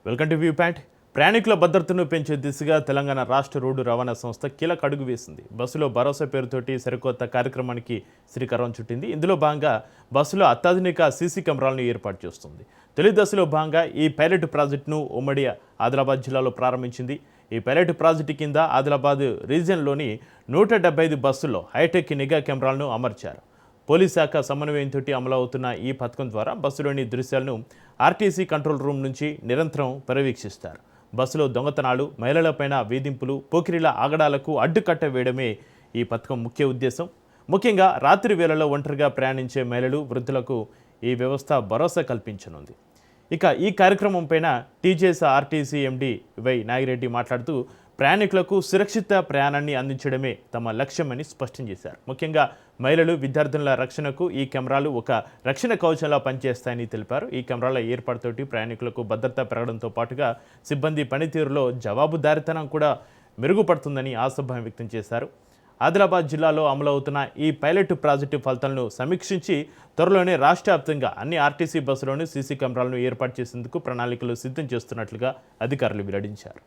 Welcome to view point. ప్రయాణికుల భద్రతను పెంచే దిశగా తెలంగాణ రాష్ట్ర రోడ్డు రవాణా సంస్థ కీలక అడుగు వేసింది. బస్సులో భరోసా పేరుతోటి సరికొత్త కార్యక్రమానికి శ్రీకారం చుట్టింది. ఇందులో భాగంగా బస్సులో అత్యాధునిక సీసీ కెమెరాలను ఏర్పాటు చేస్తుంది. తొలి దశలో భాగంగా ఈ పైలట్ ప్రాజెక్టును ఉమ్మడి ఆదిలాబాద్ జిల్లాలో ప్రారంభించింది. ఈ పైలట్ ప్రాజెక్టు కింద ఆదిలాబాద్ రీజియన్లోని 175 బస్సుల్లో హైటెక్ నిఘా కెమెరాలను అమర్చారు. పోలీస్ శాఖ సమన్వయంతో అమలవుతున్న ఈ పథకం ద్వారా బస్సులోని దృశ్యాలను ఆర్టీసీ కంట్రోల్ రూమ్ నుంచి నిరంతరం పర్యవేక్షిస్తారు. బస్సులో దొంగతనాలు, మహిళలపైన వేధింపులు, పోకిరీల ఆగడాలకు అడ్డుకట్ట వేయడమే ఈ పథకం ముఖ్య ఉద్దేశం. ముఖ్యంగా రాత్రి వేళలో ఒంటరిగా ప్రయాణించే మహిళలు, వృద్ధులకు ఈ వ్యవస్థ భరోసా కల్పించనుంది. ఇక ఈ కార్యక్రమం పైన TJS RTC MD Y Nagireddy మాట్లాడుతూ ప్రయాణికులకు సురక్షిత ప్రయాణాన్ని అందించడమే తమ లక్ష్యమని స్పష్టం చేశారు. ముఖ్యంగా మహిళలు, విద్యార్థుల రక్షణకు ఈ కెమెరాలు ఒక రక్షణ కవచంలా పనిచేస్తాయని తెలిపారు. ఈ కెమెరాల ఏర్పాటుతోటి ప్రయాణికులకు భద్రత పెరగడంతో పాటుగా సిబ్బంది పనితీరులో జవాబుదారీతనం కూడా మెరుగుపడుతుందని ఆశాభావం వ్యక్తం చేశారు. ఆదిలాబాద్ జిల్లాలో అమలవుతున్న ఈ పైలట్ ప్రాజెక్టు ఫలితాలను సమీక్షించి త్వరలోనే రాష్ట్ర వ్యాప్తంగా అన్ని ఆర్టీసీ బస్సులోనూ సీసీ కెమెరాలను ఏర్పాటు చేసేందుకు ప్రణాళికలు సిద్ధం చేస్తున్నట్లుగా అధికారులు వెల్లడించారు.